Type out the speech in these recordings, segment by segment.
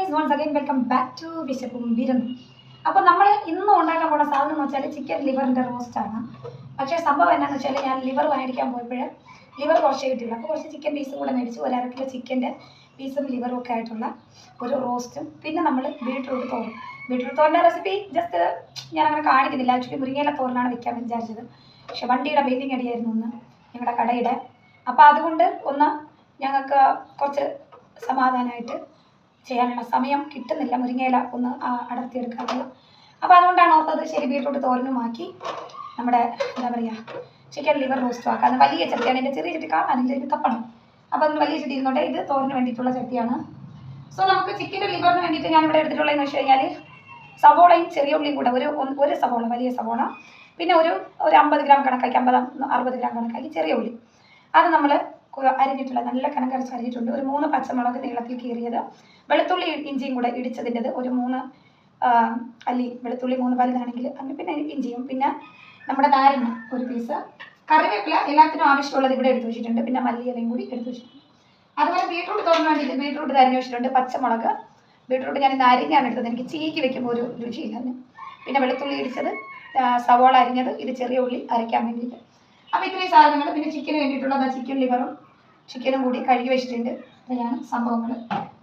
Guys, once again welcome back to വിശപ്പും വിരുന്നും. അപ്പോൾ നമ്മൾ ഇന്നും ഉണ്ടാക്കാൻ പോകുന്ന സാധനം എന്ന് വെച്ചാൽ ചിക്കൻ ലിവറിൻ്റെ റോസ്റ്റാണ്. പക്ഷേ സംഭവം എന്നാന്ന് വെച്ചാൽ ഞാൻ ലിവർ മേടിക്കാൻ പോയപ്പോൾ ലിവർ കുറച്ച് കിട്ടിയില്ല. അപ്പോൾ കുറച്ച് ചിക്കൻ പീസും കൂടെ മേടിച്ചു. 1/2 കിലോ ചിക്കൻ്റെ പീസും ലിവറും ഒക്കെ ആയിട്ടുള്ള ഒരു റോസ്റ്റും, പിന്നെ നമ്മൾ ബീട്രൂട്ട് തോരൻ. ബീട്രൂട്ട് തോരൻ്റെ റെസിപ്പി ജസ്റ്റ് ഞാൻ അങ്ങനെ കാണിക്കുന്നില്ല. ആക്ച്വലി മുരിങ്ങയില തോരനാണ് വെക്കാൻ വിചാരിച്ചത്. പക്ഷെ വണ്ടിയുടെ ബില്ലിംഗ് അടിയായിരുന്നു ഒന്ന് ഞങ്ങളുടെ കടയുടെ. അപ്പോൾ അതുകൊണ്ട് ഒന്ന് ഞങ്ങൾക്ക് കുറച്ച് സമാധാനമായിട്ട് ചെയ്യാനുള്ള സമയം കിട്ടുന്നില്ല, മുരിങ്ങയില ഒന്ന് അടർത്തിയെടുക്കാനുള്ള. അപ്പോൾ അതുകൊണ്ടാണ് ഓർത്തത് ശരി ബീട്രൂട്ട് തോരനുമാക്കി നമ്മുടെ എന്താ പറയുക ചിക്കൻ ലിവർ റോസ്റ്റും ആക്കാം. അത് വലിയ ചട്ടിയാണ്, എൻ്റെ ചെറിയ ചട്ടി കാണാനില്ല, ഇത് തപ്പണം. അപ്പോൾ അതിന് വലിയ ചട്ടി ഇരുന്നുണ്ട്. ഇത് തോരന് വേണ്ടിയിട്ടുള്ള ചട്ടിയാണ്. സോ നമുക്ക് ചിക്കൻ്റെ ലിവറിന് വേണ്ടിയിട്ട് ഞാനിവിടെ എടുത്തിട്ടുള്ളതെന്ന് വെച്ച് കഴിഞ്ഞാൽ സവോളയും ചെറിയ ഉള്ളിയും കൂടെ ഒരു സവോള, വലിയ സവോള, പിന്നെ ഒരു 50 ഗ്രാം കണക്കാക്കി, 50-60 ഗ്രാം കണക്കാക്കി ചെറിയ ഉള്ളി. അത് നമ്മൾ അരിഞ്ഞിട്ടുള്ള നല്ല കനകരച്ച് അരിഞ്ഞിട്ടുണ്ട്. ഒരു 3 പച്ചമുളക് നീളത്തിൽ കീറിയത്, വെളുത്തുള്ളി ഇഞ്ചിയും കൂടെ ഇടിച്ചതിൻ്റെത് ഒരു 3 അല്ലി വെളുത്തുള്ളി, 3 വലുതാണെങ്കിൽ അങ്ങനെ, പിന്നെ ഇഞ്ചിയും, പിന്നെ നമ്മുടെ നാരങ്ങ ഒരു പീസ്, കറിവേപ്പില എല്ലാത്തിനും ആവശ്യമുള്ളത് ഇവിടെ എടുത്തു വെച്ചിട്ടുണ്ട്, പിന്നെ മല്ലിയിലയും കൂടി എടുത്തു വെച്ചിട്ടുണ്ട്. അതുപോലെ ബീട്രൂട്ട് തോരന് വേണ്ടിയിട്ട് ബീട്രൂട്ട് അരിഞ്ഞ് വെച്ചിട്ടുണ്ട്. പച്ചമുളക്, ബീട്രൂട്ട് ഞാൻ ഇന്ന് അരിഞ്ഞാണ് എടുത്തത്, എനിക്ക് ചീക്കി വെക്കുമ്പോൾ ഒരു രുചിയില്ല. പിന്നെ വെളുത്തുള്ളി ഇടിച്ചത്, സവോള അരിഞ്ഞത്, ഇത് ചെറിയ ഉള്ളി അരയ്ക്കാൻ വേണ്ടിയിട്ട്. അപ്പോൾ ഇത്രയും സാധനങ്ങൾ, പിന്നെ ചിക്കന് വേണ്ടിയിട്ടുള്ളത് ചിക്കൻ ലിവറും ചിക്കനും കൂടി കഴുകി വെച്ചിട്ടുണ്ട്. ഇത്രയാണ് സംഭവങ്ങൾ.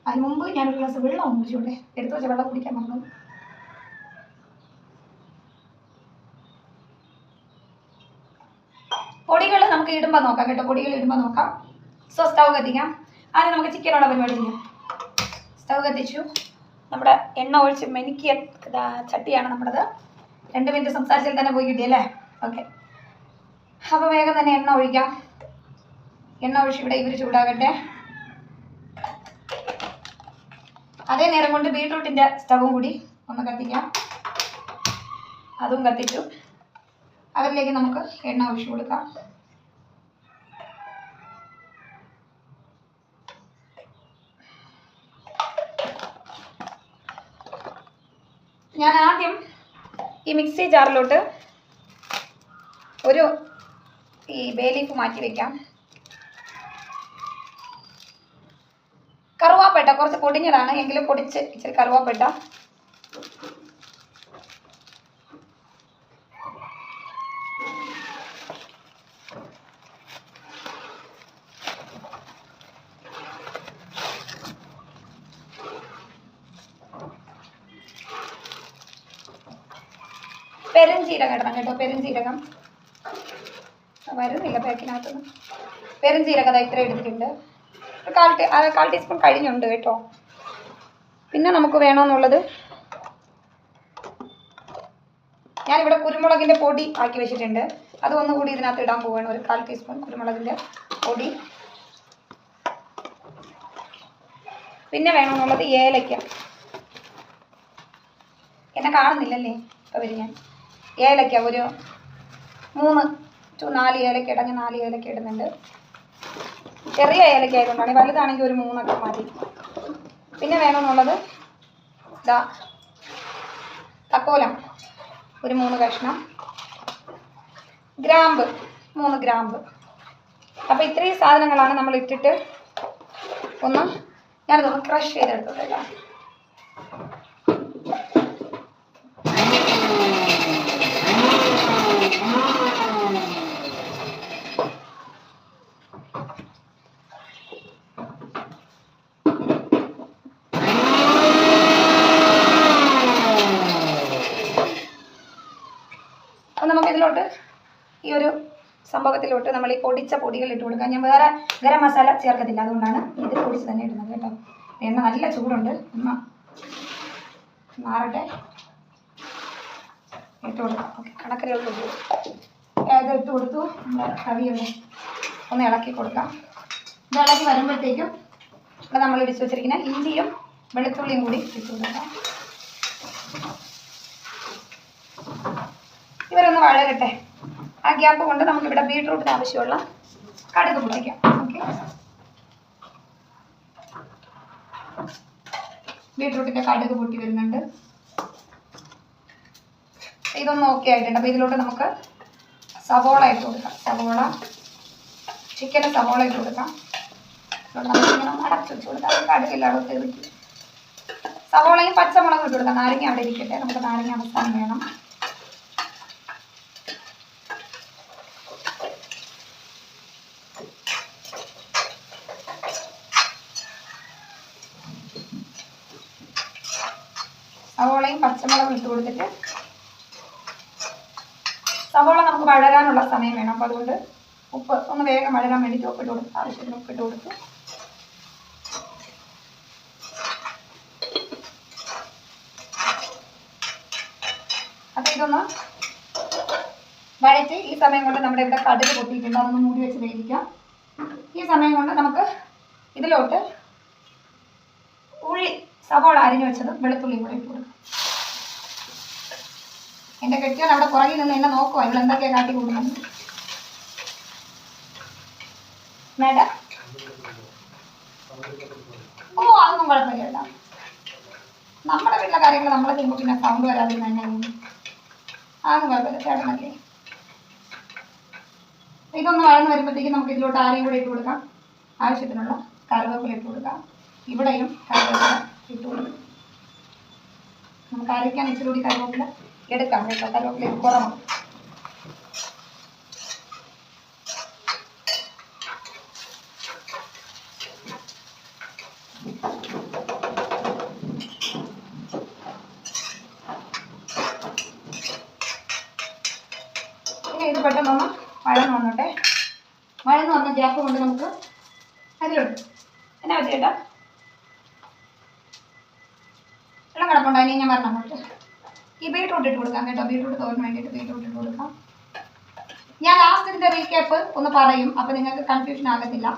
അതിന് മുമ്പ് ഞാനൊരു ഗ്ലാസ് വെള്ളം കുടിച്ചോട്ടെ, എടുത്തു വെച്ച വെള്ളം കുടിക്കാൻ മറന്നു. പൊടികൾ നമുക്ക് ഇടുമ്പോൾ നോക്കാം കേട്ടോ, പൊടികൾ ഇടുമ്പോൾ നോക്കാം. സോ സ്റ്റൗ കത്തിക്കാം. ആദ്യം നമുക്ക് ചിക്കനുള്ള പരിപാടി ചെയ്യാം. സ്റ്റൗ കത്തിച്ചു. നമ്മുടെ എണ്ണ ഒഴിച്ച് മെനിക്കിയ ചട്ടിയാണ് നമ്മുടേത്. 2 മിനിറ്റ് സംസാരിച്ചാൽ തന്നെ പോയി കിട്ടിയല്ലേ. ഓക്കെ, അപ്പോൾ വേഗം തന്നെ എണ്ണ ഒഴിക്കാം. എണ്ണ ഒഴിച്ച് ഇവിടെ ഇവർ ചൂടാകട്ടെ. അതേ നേരം കൊണ്ട് ബീട്രൂട്ടിൻ്റെ സ്റ്റവും കൂടി ഒന്ന് കത്തിക്കാം. അതും കത്തിച്ചു. അതിലേക്ക് നമുക്ക് എണ്ണ ഒഴിച്ചു കൊടുക്കാം. ഞാൻ ആദ്യം ഈ മിക്സി ജാറിലോട്ട് ഈ ബേ ലീഫ് മാറ്റി വെക്കാം. കറുവാപ്പട്ട കുറച്ച് പൊടിഞ്ഞതാണ്, എങ്കിലും പൊടിച്ച് ഇച്ചിരി കറുവാപ്പട്ട, പെരുംജീരകം ഇടണം കേട്ടോ. പെരുംജീരകം വരുന്നില്ല പാക്കിനകത്തുനിന്ന്. പെരുംജീരകം അത് ഇത്ര എടുത്തിട്ടുണ്ട്. 1/4 ടീസ്പൂൺ കഴിഞ്ഞുണ്ട് കേട്ടോ. പിന്നെ നമുക്ക് വേണമെന്നുള്ളത് ഞാനിവിടെ കുരുമുളകിൻ്റെ പൊടി ആക്കി വെച്ചിട്ടുണ്ട്. അത് ഒന്നുകൂടി ഇതിനകത്ത് ഇടാൻ പോവുകയാണ്. 1/4 ടീസ്പൂൺ കുരുമുളകിൻ്റെ പൊടി. പിന്നെ വേണമെന്നുള്ളത് ഏലയ്ക്ക. എന്നെ കാണുന്നില്ലല്ലേ, ഇപ്പോൾ വരും ഞാൻ. ഏലയ്ക്ക ഒരു 3-4 ഏലക്ക ഇടാൻ ഞാൻ 4 ഏലക്ക ഇടുന്നുണ്ട്. ചെറിയ ഏലക്ക ആയതുകൊണ്ടാണ്, വലുതാണെങ്കിൽ ഒരു 3 ഒക്കെ മതി. പിന്നെ വേണമെന്നുള്ളത് തക്കോലം ഒരു 3 കഷ്ണം, ഗ്രാമ്പ് 3 ഗ്രാമ്പ്. അപ്പോൾ ഇത്രയും സാധനങ്ങളാണ് നമ്മൾ ഇട്ടിട്ട് ഞാനിതൊന്ന് ക്രഷ് ചെയ്തെടുത്തതല്ല. നമുക്കിതിലോട്ട് ഈ ഒരു സംഭവത്തിലോട്ട് നമ്മൾ ഈ പൊടിച്ച പൊടികൾ ഇട്ട് കൊടുക്കാം. ഞാൻ വേറെ ഗരം മസാല ചേർക്കത്തില്ല, അതുകൊണ്ടാണ് ഇത് പൊടിച്ച് തന്നെ ഇടുന്നത് കേട്ടോ. എണ്ണ നല്ല ചൂടുണ്ട്, മാറട്ടെ. ഇട്ട് കൊടുക്കാം. ഓക്കെ, കണക്കരയോട് ഇത് ഇട്ട് കൊടുത്തു. നമ്മുടെ കറിയുടെ ഒന്ന് ഇളക്കി കൊടുക്കാം. ഇത് ഇളക്കി വരുമ്പോഴത്തേക്കും ഇവിടെ നമ്മൾ ഇടിച്ച് വെച്ചിരിക്കുന്ന ഇഞ്ചിയും വെളുത്തുള്ളിയും കൂടി ഇട്ട് കൊടുക്കാം. ഇവരൊന്ന് വഴകട്ടെ. ആ ഗ്യാപ്പ് കൊണ്ട് നമുക്കിവിടെ ബീട്രൂട്ടിന് ആവശ്യമുള്ള കടുക് പൊട്ടിക്കാം. ഓക്കെ, ബീട്രൂട്ടിൻ്റെ കടുക് പൊട്ടി വരുന്നുണ്ട്. ഇതൊന്നും ഓക്കെ ആയിട്ടുണ്ട്. അപ്പോൾ ഇതിലോട്ട് നമുക്ക് സവോള ഇട്ട് കൊടുക്കാം. ചിക്കന് സവോള ഇട്ട് കൊടുക്കാം. നമുക്കിങ്ങനെ അടച്ചു വെച്ച് കൊടുക്കാം. കടുകില്ലാതെ തെറിക്കും. സവോളയും പച്ചമുളകും ഇട്ട് കൊടുക്കാം. നാരങ്ങ അവിടെ ഇരിക്കട്ടെ, നമുക്ക് നാരങ്ങ അവസാനം വേണം. സവോളയും പച്ചമുളകും ഇട്ട് കൊടുത്തിട്ട് സവോള നമുക്ക് വഴരാനുള്ള സമയം വേണം. അപ്പോൾ അതുകൊണ്ട് ഉപ്പ് ഒന്ന് വേഗം വഴരാൻ വേണ്ടിയിട്ട് ഉപ്പിട്ട് കൊടുത്തു. ആവശ്യത്തിന് ഉപ്പിട്ട് കൊടുത്തു. അപ്പം ഇതൊന്ന് വഴറ്റി ഈ സമയം കൊണ്ട് നമ്മുടെ ഇവിടെ കടുക് പൊട്ടിയിട്ടുണ്ട്, അതൊന്ന് മൂടി വെച്ച് വേവിക്കാം. ഈ സമയം കൊണ്ട് നമുക്ക് ഇതിലോട്ട് ഉള്ളി സവോള അരിഞ്ഞു വെച്ചത് വെളുത്തുള്ളിയും കൂടെ ഇട്ട് കൊടുക്കാം. എൻ്റെ കെട്ടിയാൽ അവിടെ പുറകിൽ നിന്ന് എന്നെ നോക്കുവാ, ഇവിടെ എന്തൊക്കെയാണ് കാട്ടി കൊടുക്കുന്നത്. മേഡം ഓ അതൊന്നും കുഴപ്പമില്ല. നമ്മുടെ വീട്ടിലെ കാര്യങ്ങൾ നമ്മളെ ചെയ്യുമ്പോൾ പിന്നെ സൗണ്ട് വരാതിരുന്ന തന്നെ അതൊന്നും കുഴപ്പമില്ല. ചേട്ടനല്ലേ. ഇതൊന്ന് വഴന്ന് വരുമ്പോഴത്തേക്കും നമുക്ക് ഇതിലോട്ട് ആരെയും കൂടെ ഇട്ട് കൊടുക്കാം. ആവശ്യത്തിനുള്ള കറിവേപ്പില ഇട്ട് കൊടുക്കാം. ഇവിടെയും കറിവേപ്പില ഇട്ട് കൊടുക്കും. നമുക്ക് അരയ്ക്കാൻ ഇച്ചിരി കൂടി കറിവേപ്പില എടുക്കാം കേട്ടോ. കറിവേപ്പില കുറവാണ്. പിന്നെ ഇത് പെട്ടെന്നൊന്ന് വഴന്ന് വന്നോട്ടെ. വഴന്ന് വന്ന ഗ്യാപ്പ് കൊണ്ട് നമുക്ക് അതിലോട്ട് എന്നാ വെച്ചേട്ടാ വെള്ളം കിടപ്പുണ്ടോ? ഇനി ഞാൻ വരണം അങ്ങോട്ട്. ഈ ബീട്രൂട്ട് ഇട്ട് കൊടുക്കാം കേട്ടോ. ബീട്രൂട്ട് തോരന് വേണ്ടിയിട്ട് ബീട്രൂട്ട് ഇട്ട് കൊടുക്കാം. ഞാൻ ലാസ്റ്റിൻ്റെ റീക്യാപ്പ് ഒന്ന് പറയും, അപ്പോൾ നിങ്ങൾക്ക് കൺഫ്യൂഷൻ ആകത്തില്ല.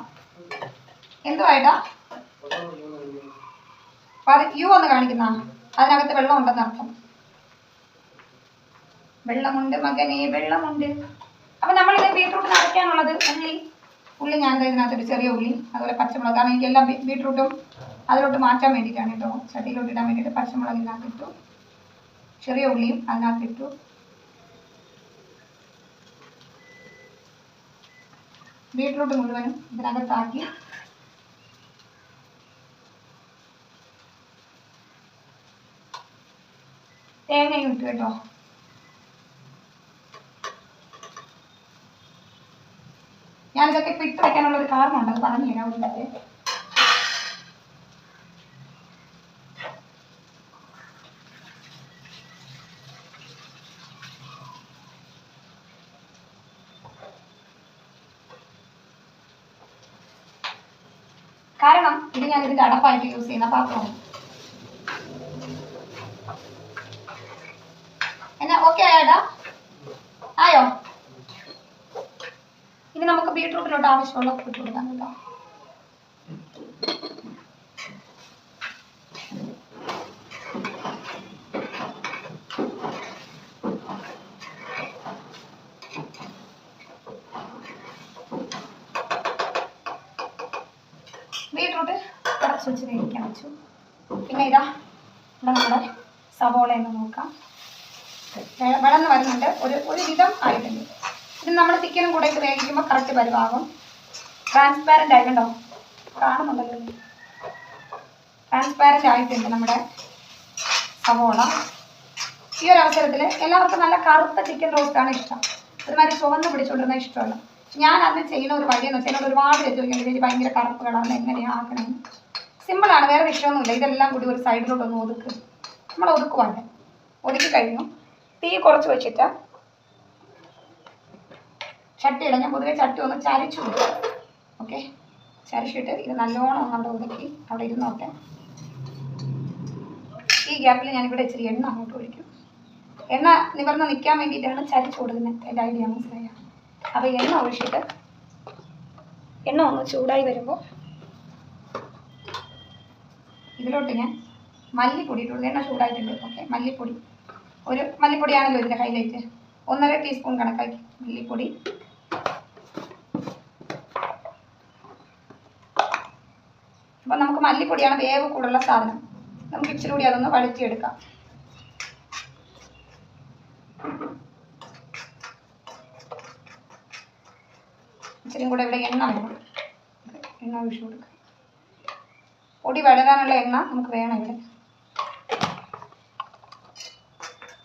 എന്തുവായിട്ടാ അപ്പം അത് യു ഒന്ന് കാണിക്കുന്ന അതിനകത്ത് വെള്ളം ഉണ്ടെന്ന് അർത്ഥം. വെള്ളമുണ്ട് മകനെ വെള്ളമുണ്ട്. അപ്പം നമ്മളിത് ബീട്രൂട്ടിന് അരയ്ക്കാനുള്ളത് ഉള്ളി ഞാൻ ഇതിനകത്തൊരു ചെറിയ ഉള്ളി, അതുപോലെ പച്ചമുളക്. കാരണം എനിക്ക് എല്ലാം ബീട്രൂട്ടും അതിലോട്ട് മാറ്റാൻ വേണ്ടിയിട്ടാണ് കേട്ടോ. ചട്ടിയിലോട്ട് ഇടാൻ വേണ്ടിയിട്ട് പച്ചമുളക് ഇതിനകത്ത് ഇട്ടു, ചെറിയ ഉള്ളിയും അതിനകത്ത് ഇട്ടു. ബീട്രൂട്ട് മുഴുവനും ഇതിനകത്താക്കി തേങ്ങയും ഇട്ടു കേട്ടോ. ഞാനിതൊക്കെ ഇപ്പം ഇട്ട് വയ്ക്കാനുള്ള ഒരു കാരണമുണ്ട്, അത് പറഞ്ഞു തരാം. ഒരു മിനിറ്റ്. കാരണം ഇത് ഞാൻ ഇതിൻ്റെ അടപ്പായിട്ട് യൂസ് ചെയ്യുന്ന പാത്രമാണ്. എന്നാ ഓക്കെ ആയേട്ടാ? ആയോ? ഇനി നമുക്ക് ബീട്രൂട്ടിലോട്ട് ആവശ്യമുള്ള ഉപ്പ് ഇട്ട് കൊടുക്കാം കേട്ടോ. ബീട്രൂട്ട് അടച്ച് വെച്ച് വേവിക്കാൻ വെച്ചു. പിന്നെ ഇതാ ഇവിടെ നമ്മുടെ സവോള എന്ന് നോക്കാം. വിളന്ന് വരുന്നുണ്ട്, ഒരു വിധം ആയിട്ടുണ്ട്. ഇത് നമ്മൾ ചിക്കനും കൂടെ ഇട്ട് വേവിക്കുമ്പോൾ കറക്റ്റ് പരുവാകും. ട്രാൻസ്പാരൻ്റ് ആയിട്ടുണ്ടോ? കാണുന്നുണ്ടല്ലോ. ട്രാൻസ്പാരൻ്റ് ആയിട്ടുണ്ട് നമ്മുടെ സവോള. ഈ ഒരു അവസരത്തിൽ എല്ലാവർക്കും നല്ല കറുത്ത ചിക്കൻ റോസ്റ്റാണ് ഇഷ്ടം. ഒരുമാതിരി ചുവന്ന് പിടിച്ചുകൊണ്ടിരുന്ന ഇഷ്ടമല്ല. ഞാൻ അന്ന് ചെയ്യുന്ന ഒരു വഴിയെന്ന് വെച്ചാൽ എന്നോട് ഒരുപാട് തെറ്റ് വയ്ക്കുന്നത് ഇത് ഭയങ്കര കറുപ്പ് കളറിന് എങ്ങനെയാണ് ആക്കണമെന്ന്. സിമ്പിളാണ്, വേറെ വിഷയമൊന്നുമില്ല. ഇതെല്ലാം കൂടി ഒരു സൈഡിലോട്ടൊന്ന് ഒതുക്ക്. നമ്മൾ ഒതുക്കുവാണ്ട് ഒതുക്കി കഴിഞ്ഞു. തീ കുറച്ച് വെച്ചിട്ട് ചട്ടി ഇടാം. ഞാൻ പൊതുവെ ചട്ടി ഒന്ന് ചരിച്ചു കൊടുക്കും. ഓക്കെ, ചരിച്ചിട്ട് ഇത് നല്ലോണം ഒന്ന് അവിടെ ഒതുക്കി അവിടെ ഇരുന്നോട്ടെ. ഈ ഗ്യാപ്പിൽ ഞാനിവിടെ ഇച്ചിരി എണ്ണ അങ്ങോട്ട് ഒഴിക്കും. എണ്ണ നിവർന്ന് നിൽക്കാൻ വേണ്ടിയിട്ടാണ് ചരിച്ചു കൊടുക്കുന്നത്. എൻ്റെ ഐഡിയ മനസ്സിലായ. അപ്പോൾ എണ്ണ ഒഴിച്ചിട്ട് എണ്ണ ഒന്ന് ചൂടായി വരുമ്പോൾ ഇതിലോട്ട് ഞാൻ മല്ലിപ്പൊടി ഇട്ട് കൊടുക്കും. എണ്ണ ചൂടായിട്ടുണ്ട്. ഓക്കെ, മല്ലിപ്പൊടി മല്ലിപ്പൊടിയാണല്ലോ ഇതിൻ്റെ ഹൈലൈറ്റ്. 1.5 ടീസ്പൂൺ കണക്കാക്കി മല്ലിപ്പൊടി. അപ്പം നമുക്ക് മല്ലിപ്പൊടിയാണ് വേവ് കൂടുതലുള്ള സാധനം. നമുക്ക് ഇച്ചിരി കൂടി അതൊന്ന് വഴറ്റിയെടുക്കാം. ഇച്ചിരി കൂടെ ഇവിടെ എണ്ണ വേണം. എണ്ണ ഒഴിച്ചു കൊടുക്കാം. പൊടി വഴകാനുള്ള എണ്ണ നമുക്ക് വേണം ഇവിടെ.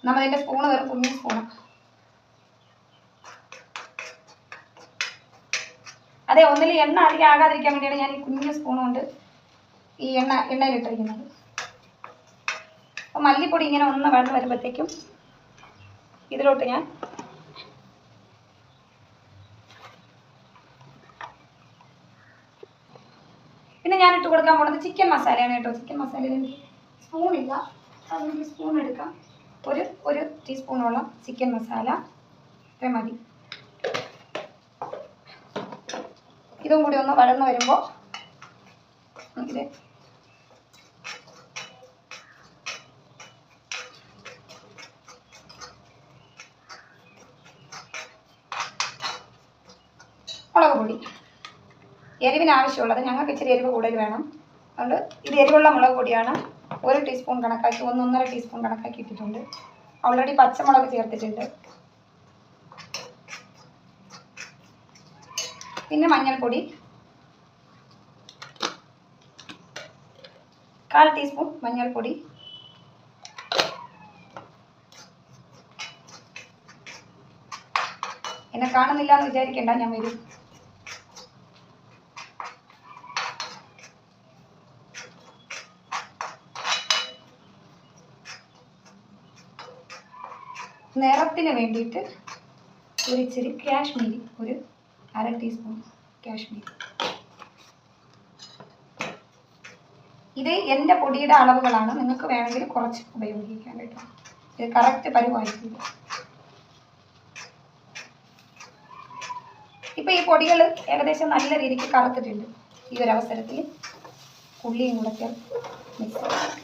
നമ്മളതിൻ്റെ സ്പൂണ് വെറും കുഞ്ഞു സ്പൂണ്. അതെ, ഒന്നിൽ എണ്ണ അധികം ആകാതിരിക്കാൻ വേണ്ടിയാണ് ഞാൻ ഈ കുഞ്ഞു സ്പൂൺ കൊണ്ട് ഈ എണ്ണയിലിട്ടിരിക്കുന്നത്. അപ്പം മല്ലിപ്പൊടി ഇങ്ങനെ ഒന്ന് വഴന്ന് വരുമ്പോഴത്തേക്കും ഇതിലോട്ട് ഞാൻ പിന്നെ ഞാൻ ഇട്ട് കൊടുക്കാൻ പോകുന്നത് ചിക്കൻ മസാലയാണ് കേട്ടോ. ചിക്കൻ മസാലയിൽ എനിക്ക് സ്പൂണില്ല, അതുകൊണ്ട് സ്പൂൺ എടുക്കാം. ഒരു ടീസ്പൂണോളം ചിക്കൻ മസാല ഇത്ര മതി. ഇതും കൂടി ഒന്ന് വഴന്ന് വരുമ്പോൾ ഇത് മുളക് പൊടി, എരിവിന് ആവശ്യമുള്ളത്. ഞങ്ങൾക്ക് ഇച്ചിരി എരിവ് കൂടുതൽ വേണം, അതുകൊണ്ട് ഇത് എരിവുള്ള മുളക് പൊടിയാണ്. 1 ടീസ്പൂൺ കണക്കാക്കി 1-1.5 ടീസ്പൂൺ കണക്കാക്കി ഇട്ടിട്ടുണ്ട്. ഓൾറെഡി പച്ചമുളക് ചേർത്തിട്ടുണ്ട്. പിന്നെ മഞ്ഞൾപ്പൊടി 1/4 ടീസ്പൂൺ മഞ്ഞൾപ്പൊടി. എന്നെ കാണുന്നില്ല എന്ന് വിചാരിക്കേണ്ട, ഞാൻ വരും. നിറത്തിന് വേണ്ടിയിട്ട് ഇച്ചിരി കാശ്മീരി, 1/2 ടീസ്പൂൺ കാശ്മീരി. ഇത് എൻ്റെ പൊടിയുടെ അളവുകളാണ്, നിങ്ങൾക്ക് വേണമെങ്കിൽ കുറച്ച് ഉപയോഗിക്കാൻ കേട്ടോ. ഇത് കറക്റ്റ് പരുവായിരിക്കും. ഇപ്പം ഈ പൊടികൾ ഏകദേശം നല്ല രീതിക്ക് കറുത്തിട്ടുണ്ട്. ഈ ഒരു അവസരത്തിൽ ഉള്ളിയും കൂടെ ചേർത്ത് മിക്സ് ചെയ്യാം.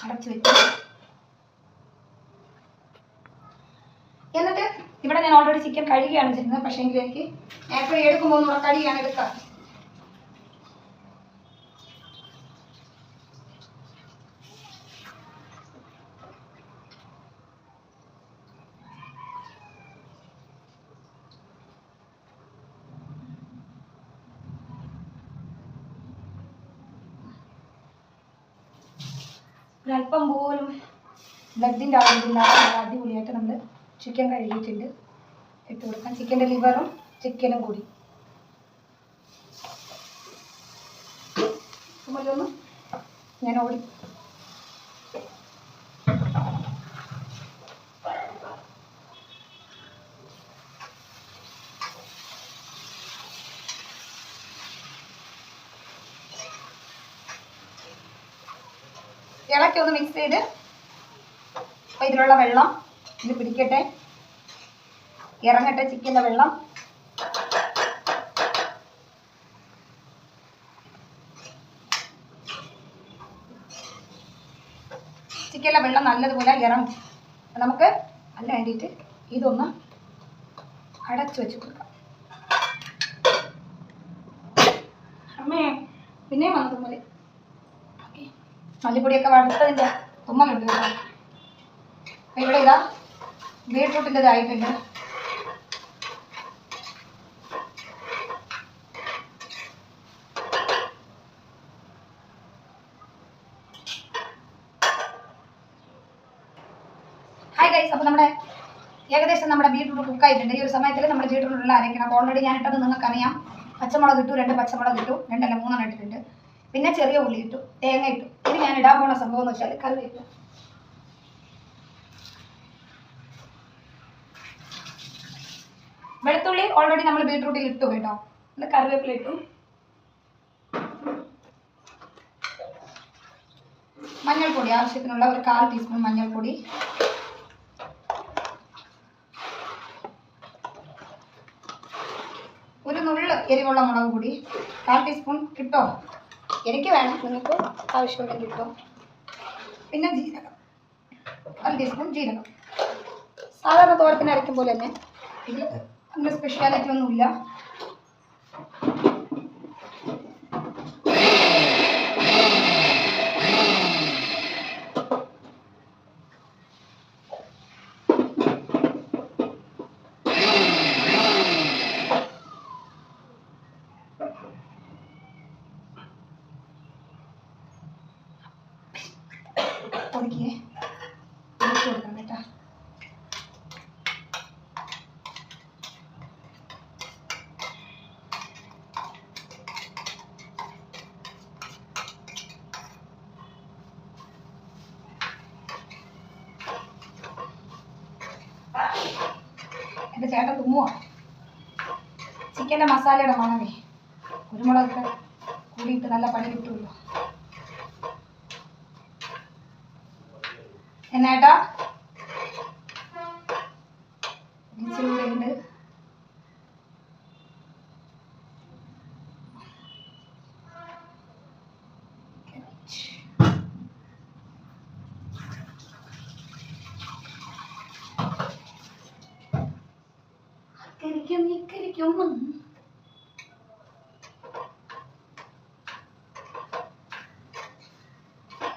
അടച്ചു വെച്ചു. എന്നിട്ട് ഇവിടെ ഞാൻ ഓൾറെഡി ചിക്കൻ കഴുകിയാണ് ചെയ്യുന്നത്. പക്ഷേ എങ്കിൽ എനിക്ക് എപ്പോഴും എടുക്കുമ്പോൾ കഴുകിയാണ് എടുക്കുക. ഒരല്പം പോലും ബ്ലഡിൻ്റെ ആവശ്യമില്ലാതെ നല്ല അടിപൊളിയായിട്ട് നമ്മൾ ചിക്കൻ കഴുകിയിട്ടുണ്ട്. ഇട്ട് കൊടുക്കാം. ചിക്കൻ്റെ ലിവറും ചിക്കനും കൂടി ഒന്ന് ഞാൻ ഓടി ഇളക്കി ഒന്ന് മിക്സ് ചെയ്ത് അപ്പോൾ ഇതിലുള്ള വെള്ളം ഇത് പിടിക്കട്ടെ, ഇറങ്ങട്ടെ ചിക്കൻ്റെ വെള്ളം. ചിക്കൻ്റെ വെള്ളം നല്ലതുപോലെ ഇറങ്ങും. നമുക്ക് അതിന് വേണ്ടിയിട്ട് ഇതൊന്ന് അടച്ചു വെച്ച് കൊടുക്കാം. അമ്മേ പിന്നെയും വന്നു തുമ്മൽ. മല്ലിപ്പൊടിയൊക്കെ വറുത്തതിൻ്റെ തുമ്മലുണ്ട് കേട്ടോ. അപ്പം ഇവിടെ ഇതാ ബീട്രൂട്ടിൻ്റെതായിട്ടുണ്ട്. ഹായ് ഗൈസ്, അപ്പോൾ നമ്മുടെ ഏകദേശം നമ്മുടെ ബീട്രൂട്ട് കുക്കായിട്ടുണ്ട്. ഈ ഒരു സമയത്തിൽ നമ്മുടെ ബീട്രൂട്ടിലുള്ള അരയ്ക്കണം. അപ്പോൾ ഓൾറെഡി ഞാൻ ഇട്ടത് നിങ്ങൾക്കറിയാം. പച്ചമുളക് ഇട്ടു, 2 പച്ചമുളക് ഇട്ടു, 2 അല്ല 3 ഇട്ടിട്ടുണ്ട്. പിന്നെ ചെറിയ ഉള്ളി ഇട്ടു, തേങ്ങ ഇട്ടു. ഇനി ഞാൻ ഇടാൻ പോകുന്ന സംഭവം എന്ന് വെച്ചാൽ കറിവേപ്പില. വെളുത്തുള്ളി ഓൾറെഡി നമ്മൾ ബീട്രൂട്ടിൽ ഇട്ടു കേട്ടോ. കറിവേപ്പില ഇട്ടു. മഞ്ഞൾപ്പൊടി ആവശ്യത്തിനുള്ള 1/4 ടീസ്പൂൺ മഞ്ഞൾപ്പൊടി. ഒരു നുള്ള് എരിവുള്ള മുളക് പൊടി 1/4 ടീസ്പൂൺ കിട്ടോ. എനിക്ക് വേണം, നിങ്ങൾക്ക് ആവശ്യമുണ്ടെങ്കിൽ കിട്ടും. പിന്നെ ജീരകം 1 ടീസ്പൂൺ ജീരകം. സാധാരണ തോരത്തിന് അരയ്ക്കും പോലെ തന്നെ. ഇത് അങ്ങനെ സ്പെഷ്യാലിറ്റി ഒന്നുമില്ല. ഒതുക്കിയേ ഒതുക്കി കൊടുക്കണം കേട്ടോ. എൻ്റെ ചേട്ടൻ തുമ്മുവാ. ചിക്കൻ്റെ മസാലയുടെ മണമേ കുരുമുളകൊക്കെ കൂടിയിട്ട് നല്ല പണി കിട്ടുമല്ലോ. എന്നാട്ടാ ഇച്ചിരി കൂടെ ഉണ്ട്.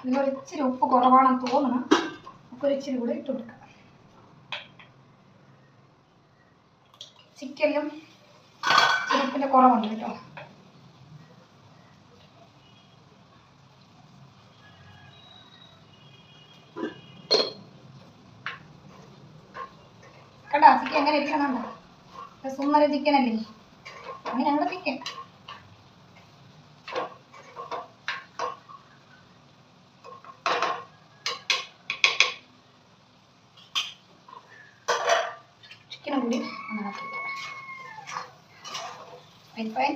ഇതിലൊരിച്ചിരി ഉപ്പ് കുറവാണെന്ന് തോന്നണം. നമുക്കൊരിച്ചിരി കൂടെ ഇട്ട് കൊടുക്കാം. ചിക്കനിലും ഉപ്പിൻ്റെ കുറവുണ്ട് കേട്ടോ. കണ്ടാ ചിക്കൻ എങ്ങനെ ഇരിക്കണോ? സുന്ദര ചിക്കനല്ലേ അങ്ങനെ ഞങ്ങളുടെ ചിക്കൻ. ചിക്കനും കൂടി ഫൈൻ.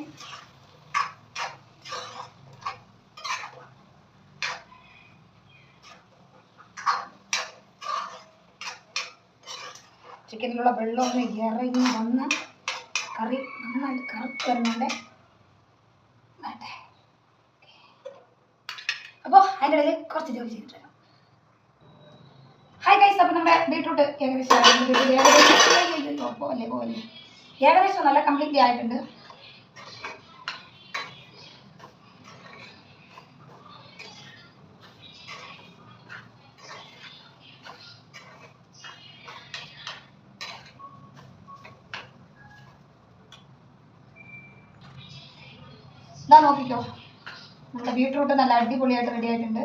ചിക്കനിലുള്ള വെള്ളമൊന്ന് ഇറങ്ങി വന്ന് കറി നന്നായിട്ട് കറുത്ത് വരുന്നുണ്ട്. അപ്പോൾ അതിൻ്റെ ഇടയിൽ കുറച്ച് ജോലി ചെയ്തിട്ട് വരാം. ഹായ് ഗൈസ്, അപ്പോൾ നമ്മുടെ ബീട്രൂട്ട് ഏകദേശം ഏകദേശം നല്ല കംപ്ലീറ്റ്ലി ആയിട്ടുണ്ട്. ഇതാ നോക്കിക്കോ, നമ്മുടെ ബീട്രൂട്ട് നല്ല അടിപൊളിയായിട്ട് റെഡി ആയിട്ടുണ്ട്.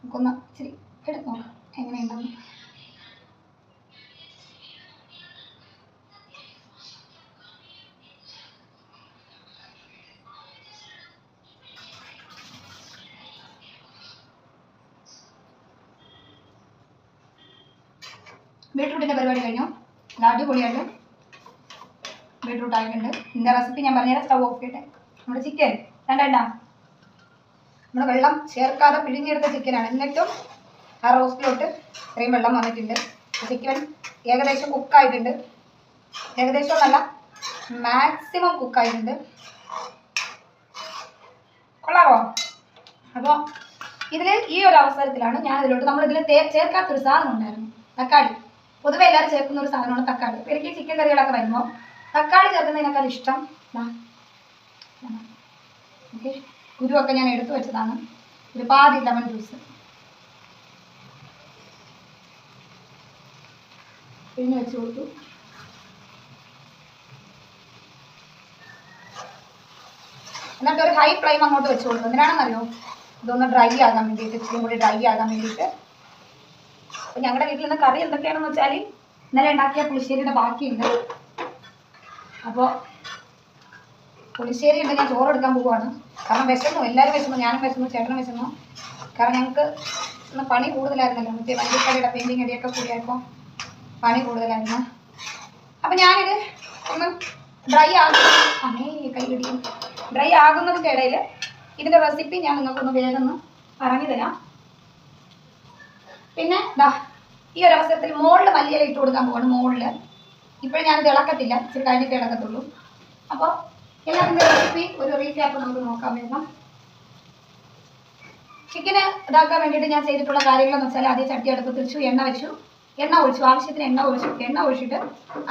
നമുക്കൊന്ന് ഇച്ചിരി എടുത്ത് നോക്കാം എങ്ങനെയുണ്ടെന്ന്. ബീട്രൂട്ടിൻ്റെ പരിപാടി കഴിഞ്ഞു. നല്ല അടിപൊളിയായിട്ട് ബീട്രൂട്ട് ആയിട്ടുണ്ട്. ഇതിൻ്റെ റെസിപ്പി ഞാൻ പറഞ്ഞുതരാം. സ്റ്റവ് ഓഫ് ചെയ്യട്ടെ. നമ്മുടെ ചിക്കൻ വേണ്ട, നമ്മൾ വെള്ളം ചേർക്കാതെ പിഴിഞ്ഞെടുത്ത ചിക്കനാണ്. എന്നിട്ടും ആ റോസ്റ്റിലോട്ട് ഇത്രയും വെള്ളം വന്നിട്ടുണ്ട്. ചിക്കൻ ഏകദേശം കുക്കായിട്ടുണ്ട്. ഏകദേശം നല്ല മാക്സിമം കുക്കായിട്ടുണ്ട്. കൊള്ളാമോ? അപ്പോൾ ഇതിൽ ഈ ഒരു അവസരത്തിലാണ് ഞാൻ ഇതിലോട്ട് നമ്മളിതിൽ ചേർക്കാത്തൊരു സാധനം ഉണ്ടായിരുന്നു, തക്കാളി. പൊതുവെ എല്ലാവരും ചേർക്കുന്ന ഒരു സാധനമാണ് തക്കാളി. അപ്പോൾ എനിക്ക് ചിക്കൻ കറികളൊക്കെ വരുമ്പോൾ തക്കാളി ചേർക്കുന്നതിനേക്കാൾ ഇഷ്ടം ഓക്കെ. കുരുവൊക്കെ ഞാൻ എടുത്തു വെച്ചതാണ്. ഒരു പാതി ലെമൺ ജ്യൂസ് പിഴിഞ്ഞ് വെച്ച് കൊടുത്തു. എന്നിട്ട് ഒരു ഹൈ ഫ്ലെയിം അങ്ങോട്ട് വെച്ച് കൊടുത്തു. എന്തിനാണെന്നറിയോ? ഇതൊന്ന് ഡ്രൈ ആകാൻ വേണ്ടിയിട്ട്, ഇച്ചിരി കൂടി ഡ്രൈ ആകാൻ വേണ്ടിയിട്ട്. അപ്പോൾ ഞങ്ങളുടെ വീട്ടിൽ നിന്ന് കറി എന്തൊക്കെയാണെന്ന് വെച്ചാൽ ഇന്നലെ ഉണ്ടാക്കിയ പുളിശ്ശേരിയുടെ ബാക്കിയുണ്ട്. അപ്പോൾ പുളിശ്ശേരി ഉണ്ട്. ഞാൻ ചോറ് എടുക്കാൻ പോവുകയാണ്. കാരണം വിശന്നു, എല്ലാവരും വിശന്നു, ഞാനും വിശന്നു, ചേട്ടനും വിശന്നു. കാരണം ഞങ്ങൾക്ക് ഇന്ന് പണി കൂടുതലായിരുന്നല്ലോ. മറ്റേ വണ്ടിക്കടയുടെ പെയിൻറ്റിങ് അടിയൊക്കെ കൂടിയായപ്പോൾ പണി കൂടുതലായിരുന്നു. അപ്പം ഞാനിത് ഒന്ന് ഡ്രൈ ആകുന്നതിൻ്റെ ഇടയിൽ ഇതിൻ്റെ റെസിപ്പി ഞാൻ നിങ്ങൾക്കൊന്ന് വേഗം പറഞ്ഞു തരാം. പിന്നെ ഈ ഒരു അവസരത്തിൽ മുകളിൽ മല്ലിയില ഇട്ട് കൊടുക്കാൻ പോവാണ്. മുകളിൽ ഇപ്പോഴും ഞാനിത് ഇളക്കത്തില്ല, ഇച്ചിരി കഴിഞ്ഞിട്ട് ഇളക്കത്തുള്ളൂ. അപ്പോൾ എല്ലാത്തിൻ്റെ റെസിപ്പി ഒരു റീക്യാപ്പ് നമുക്ക് നോക്കാം വേഗം. ചിക്കന് ഇതാക്കാൻ വേണ്ടിയിട്ട് ഞാൻ ചെയ്തിട്ടുള്ള കാര്യങ്ങളെന്ന് വെച്ചാൽ ആദ്യം ചട്ടി അടുപ്പത്ത് വെച്ചു, എണ്ണ ഒഴിച്ചു, ആവശ്യത്തിന് എണ്ണ ഒഴിച്ചിട്ട്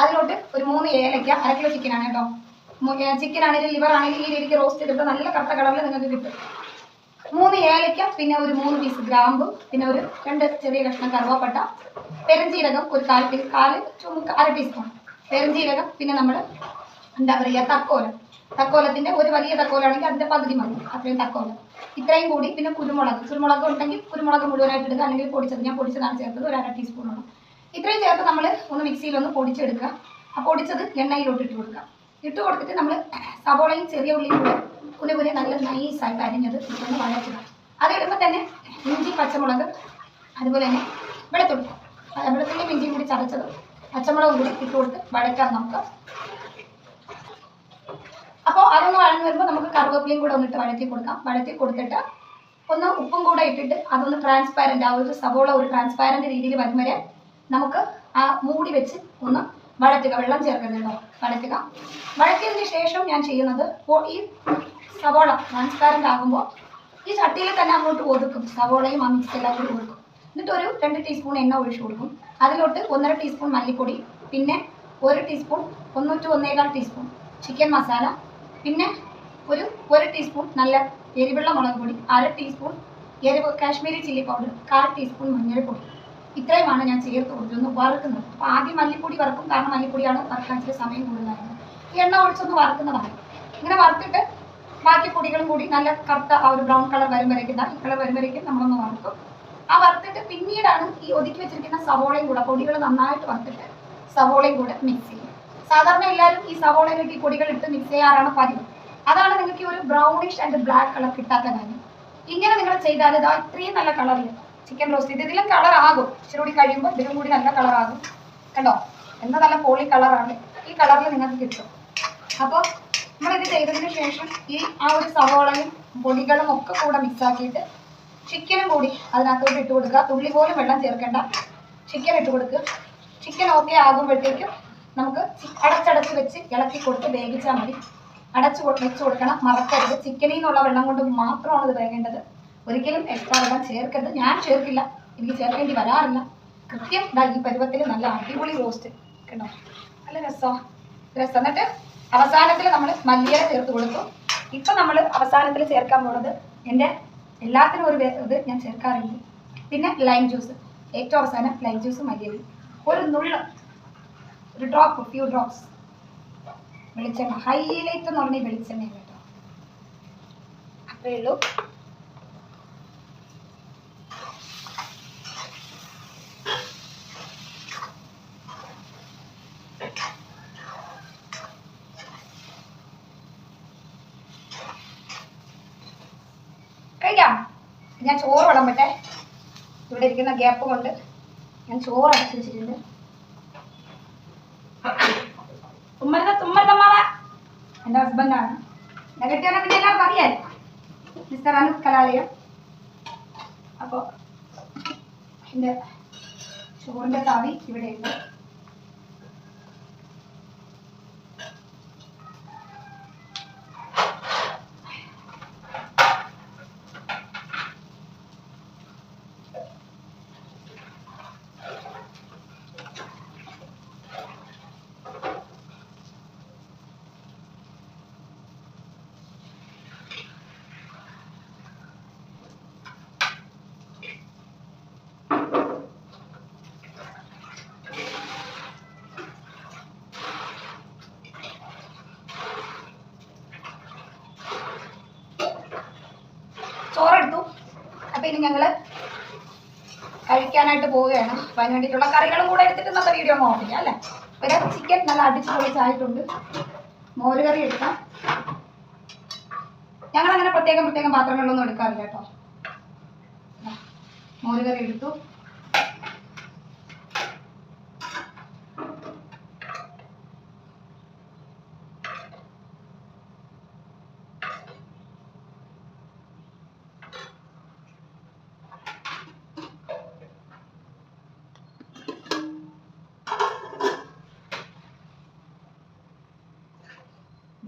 അതിലോട്ട് ഒരു 3 ഏലയ്ക്ക. 1 കിലോ ചിക്കനാണ് കേട്ടോ. ചിക്കൻ ആണെങ്കിലും ലിവർ ആണെങ്കിലും ഈ രീതിക്ക് റോസ്റ്റ് ചെയ്തിട്ട് നല്ല കറുത്ത കളറിൽ നിങ്ങൾക്ക് കിട്ടും. 3 ഏലയ്ക്ക, പിന്നെ ഒരു 3 പീസ് ഗ്രാമ്പു, പിന്നെ ഒരു 2 ചെറിയ കഷ്ണം കറുവാപ്പട്ട, പെരുംജീരകം ഒരു 1/4 ടീസ്പൂൺ പെരുംജീരകം, പിന്നെ നമ്മൾ എന്താ പറയുക തക്കോലം. തക്കോലത്തിൻ്റെ ഒരു വലിയ തക്കോലാണെങ്കിൽ അതിൻ്റെ പകുതി മതി, അത്രയും തക്കോലം. ഇത്രയും കൂടി. പിന്നെ കുരുമുളക് ഉണ്ടെങ്കിൽ കുരുമുളക് മുഴുവനായിട്ട് ഇടുക, അല്ലെങ്കിൽ പൊടിച്ചത്, ഞാൻ പൊടിച്ചതാണ് ചേർത്തത്, ഒരു 1/2 ടീസ്പൂണോളം. ഇത്രയും ചേർത്ത് നമ്മൾ ഒന്ന് മിക്സിയിലൊന്ന് പൊടിച്ചെടുക്കുക. ആ പൊടിച്ചത് എണ്ണയിലോട്ട് ഇട്ട് കൊടുക്കുക. ഇട്ട് കൊടുത്തിട്ട് നമ്മൾ സവോളയും ചെറിയ ഉള്ളിയും കൂടെ കുനെ നല്ല നൈസായിട്ട് അരിഞ്ഞത് ഒന്ന് വഴറ്റുക. അത് ഇടുമ്പോൾ തന്നെ ഇഞ്ചി, പച്ചമുളക്, അതുപോലെ തന്നെ വെളുത്തുള്ളിയും ഇഞ്ചിയും കൂടി ചതച്ചത്, പച്ചമുളകും കൂടി ഇട്ട് കൊടുത്ത് വഴറ്റാം നമുക്ക്. അപ്പോൾ അതൊന്ന് വഴന്ന് വരുമ്പോൾ നമുക്ക് കറിവേപ്പിലയും കൂടെ ഒന്നിട്ട് വഴറ്റി കൊടുക്കാം. വഴറ്റി കൊടുത്തിട്ട് ഒന്ന് ഉപ്പും കൂടെ ഇട്ടിട്ട് അതൊന്ന് ട്രാൻസ്പാരൻ്റ്, ആ ഒരു സവോള ഒരു ട്രാൻസ്പാരൻ്റ് രീതിയിൽ വരും വരെ നമുക്ക് ആ മൂടി വെച്ച് ഒന്ന് വഴറ്റുക. വെള്ളം ചേർക്കുന്നുണ്ടോ, വഴറ്റുക. വഴറ്റിയതിന് ശേഷം ഞാൻ ചെയ്യുന്നത്, ഈ സവോള ട്രാൻസ്പാരൻ്റ് ആകുമ്പോൾ ഈ ചട്ടിയിൽ തന്നെ അങ്ങോട്ട് ഒതുക്കും, സവോളയും ആ മിക്സ് എല്ലാം കൂടി ഒതുക്കും. എന്നിട്ട് ഒരു 2 ടീസ്പൂൺ എണ്ണ ഒഴിച്ചു കൊടുക്കും. അതിലോട്ട് 1.5 ടീസ്പൂൺ മല്ലിപ്പൊടി, പിന്നെ 1 teaspoon 1 to 1.25 teaspoon chicken masala, പിന്നെ ഒരു ടീസ്പൂൺ നല്ല എരിവുള്ള മുളക് പൊടി, 1/2 ടീസ്പൂൺ എരിവ് കാശ്മീരി ചില്ലി പൗഡർ, 1/4 ടീസ്പൂൺ മഞ്ഞൾപ്പൊടി. ഇത്രയുമാണ് ഞാൻ ചേർത്ത് കൊടുത്തൊന്ന് വറുക്കുന്നത്. അപ്പോൾ ആദ്യം മല്ലിപ്പൊടി വറുക്കും, കാരണം മല്ലിപ്പൊടിയാണ് വറുക്കാൻ ഇച്ചിരി സമയം കൂടുതലായിരുന്നു. ഈ എണ്ണ ഒഴിച്ചൊന്ന് വറുക്കുന്നതാണ്. ഇങ്ങനെ വറുത്തിട്ട് ബാക്കി പൊടികളും കൂടി നല്ല കറുത്ത ആ ഒരു ബ്രൗൺ കളർ വരും വരയ്ക്കും, ഈ കളർ വരും വരയ്ക്കും നമ്മളൊന്ന് വറുക്കും. ആ വറുത്തിട്ട് പിന്നീടാണ് ഈ ഒതുക്കി വെച്ചിരിക്കുന്ന സവോളയും കൂടെ, പൊടികൾ നന്നായിട്ട് വറുത്തിട്ട് സവോളയും കൂടെ മിക്സ് ചെയ്യും. സാധാരണ എല്ലാവരും ഈ സവോളയിലിട്ട് ഈ പൊടികൾ ഇട്ട് മിക്സ് ചെയ്യാറാണ് പതിവ്. അതാണ് നിങ്ങൾക്ക് ഈ ഒരു ബ്രൗണിഷ് ആൻഡ് ബ്ലാക്ക് കളർ കിട്ടാത്ത കാര്യം. ഇങ്ങനെ നിങ്ങൾ ചെയ്താൽ ഇതാ ഇത്രയും നല്ല കളറിൽ ചിക്കൻ റോസ്റ്റ് ചെയ്ത് ഇതിലും കളർ ആകും. ഇച്ചിരി കൂടി കഴിയുമ്പോൾ ഇതിലും കൂടി നല്ല കളറാകും. കണ്ടോ, എന്താ നല്ല പോളി കളറാണ്. ഈ കളറിൽ നിങ്ങൾക്ക് കിട്ടും. അപ്പോൾ നമ്മളിത് ചെയ്തതിന് ശേഷം ഈ ആ ഒരു സവോളയും പൊടികളും ഒക്കെ കൂടെ മിക്സ് ആക്കിയിട്ട് ചിക്കനും കൂടി അതിനകത്തോട്ട് ഇട്ട് കൊടുക്കുക. തുള്ളി പോലും വെള്ളം ചേർക്കേണ്ട. ചിക്കൻ ഇട്ട് കൊടുക്കുക. ചിക്കൻ ഓക്കെ ആകുമ്പോഴത്തേക്കും നമുക്ക് അടച്ചടച്ച് വെച്ച് ഇളക്കി കൊടുത്ത് വേവിച്ചാൽ മതി. വെച്ച് കൊടുക്കണം, മറക്കരുത്. ചിക്കനിൽ നിന്നുള്ള വെള്ളം കൊണ്ട് മാത്രമാണ് ഇത് വേകേണ്ടത്. ഒരിക്കലും എക്സ്ട്രാ വെള്ളം ചേർക്കരുത്. ഞാൻ ചേർക്കില്ല, എനിക്ക് ചേർക്കേണ്ടി വരാറില്ല. കൃത്യം ഈ പരുവത്തിൽ നല്ല അടിപൊളി റോസ്റ്റ് കേട്ടോ, നല്ല രസം. എന്നിട്ട് അവസാനത്തിൽ നമ്മൾ മല്ലിയില ചേർത്ത് കൊടുക്കും. ഇപ്പം നമ്മൾ അവസാനത്തിൽ ചേർക്കാൻ പോകുന്നത്, എൻ്റെ എല്ലാത്തിനും ഒരു ഇത് ഞാൻ ചേർക്കാറുണ്ട്. പിന്നെ ലൈം ജ്യൂസ്, ഏറ്റവും അവസാനം ലൈം ജ്യൂസ്, മല്ലിയില, ഒരു നുള്ള്, ഒരു ഡ്രോപ്പ്, ഫ്യൂ ഡ്രോപ്സ് വെളിച്ചെണ്ണ. ഹൈലൈറ്റ് എന്ന് പറഞ്ഞാൽ വെളിച്ചെണ്ണ കേട്ടോ. അത്രയേ ഉള്ളൂ. കഴിക്കാം. ഞാൻ ചോറ് വിളമ്പട്ടെ. ഇവിടെ ഇരിക്കുന്ന ഗ്യാപ്പ് കൊണ്ട് ഞാൻ ചോറ് അടച്ചു വെച്ചിട്ടുണ്ട്. തുമ്മരുതമ്മാവ എൻ്റെ ഹസ്ബൻഡാണ്. എന്നെ കെട്ടിയാൽ പിന്നെ എല്ലാവർക്കും അറിയാം, മിസ്റ്റർ അനൂപ് കലാലയം. അപ്പോൾ എൻ്റെ ചോറിൻ്റെ തവി ഇവിടെയുണ്ട്. ചോറെടുത്തു. അപ്പം ഇനി ഞങ്ങൾ കഴിക്കാനായിട്ട് പോവുകയാണ്. അപ്പം അതിന് വേണ്ടിയിട്ടുള്ള കറികളും കൂടെ എടുത്തിട്ട് നമ്മുടെ വീഡിയോ നോക്കില്ല അല്ലേ. പിന്നെ ചിക്കൻ നല്ല അടിച്ച് പൊളിച്ചായിട്ടുണ്ട്. മോരുകറി എടുക്കാം. ഞങ്ങളങ്ങനെ പ്രത്യേകം പാത്രങ്ങളിലൊന്നും എടുക്കാറില്ല കേട്ടോ. മോരുകറി എടുത്തു.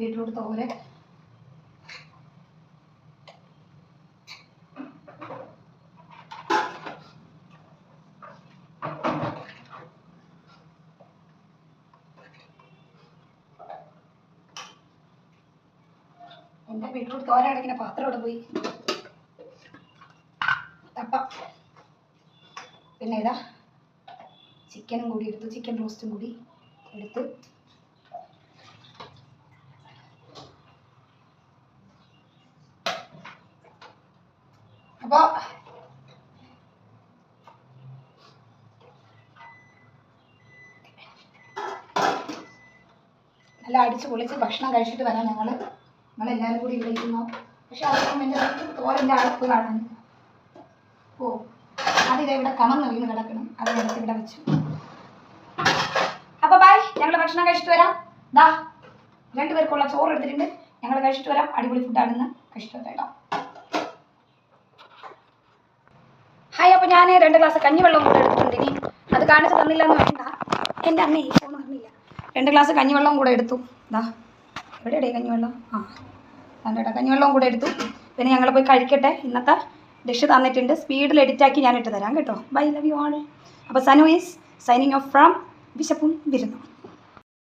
ബീട്രൂട്ട് തോരൻ, എൻ്റെ ബീട്രൂട്ട് തോരൻ അടയ്ക്കുന്ന പാത്രം ഇവിടെ പോയി. അപ്പം പിന്നെ ഇതാ ചിക്കനും കൂടി എടുത്തു, ചിക്കൻ റോസ്റ്റും കൂടി എടുത്ത് അപ്പോൾ നല്ല അടിച്ച് പൊളിച്ച് ഭക്ഷണം കഴിച്ചിട്ട് വരാം ഞങ്ങളെല്ലാവരും കൂടി ഇവിടെ ഇരുന്നു. പക്ഷെ അതൊന്നും എൻ്റെ തോരൻ്റെ അടുപ്പ് കാണാൻ അതിതെ ഇവിടെ കമന്ന് വീണ് കിടക്കണം. അതിനടുത്ത് ഇവിടെ വെച്ചു. അപ്പോൾ ബൈ, ഞങ്ങൾ ഭക്ഷണം കഴിച്ചിട്ട് വരാം. ദാ 2 പേർക്കുള്ള ചോറ് എടുത്തിട്ടുണ്ട്. ഞങ്ങൾ കഴിച്ചിട്ട് വരാം. അടിപൊളി ഫുഡാണെന്ന് കഴിച്ചിട്ട് വരാം കേട്ടോ. ഹായ്. അപ്പോൾ ഞാൻ 2 ഗ്ലാസ് കഞ്ഞിവെള്ളം കൂടെ എടുത്തിട്ടുണ്ട്. ഇനി അത് കാണിച്ച് തന്നില്ല എന്ന് വേണ്ട, എൻ്റെ അമ്മേ ഫോൺ തന്നില്ല. 2 ഗ്ലാസ് കഞ്ഞിവെള്ളം കൂടെ എടുത്തു. ദാ എവിടെയുടെ കഞ്ഞിവെള്ളം? അതിൻ്റെ കഞ്ഞിവെള്ളവും കൂടെ എടുത്തു. പിന്നെ ഞങ്ങൾ പോയി കഴിക്കട്ടെ. ഇന്നത്തെ ഡിഷ് തന്നിട്ടുണ്ട്. സ്പീഡിൽ എഡിറ്റാക്കി ഞാൻ ഇട്ട് തരാം കേട്ടോ. Bye, love you all. അപ്പോൾ Sanu is signing off from വിശപ്പും വിരുന്നും.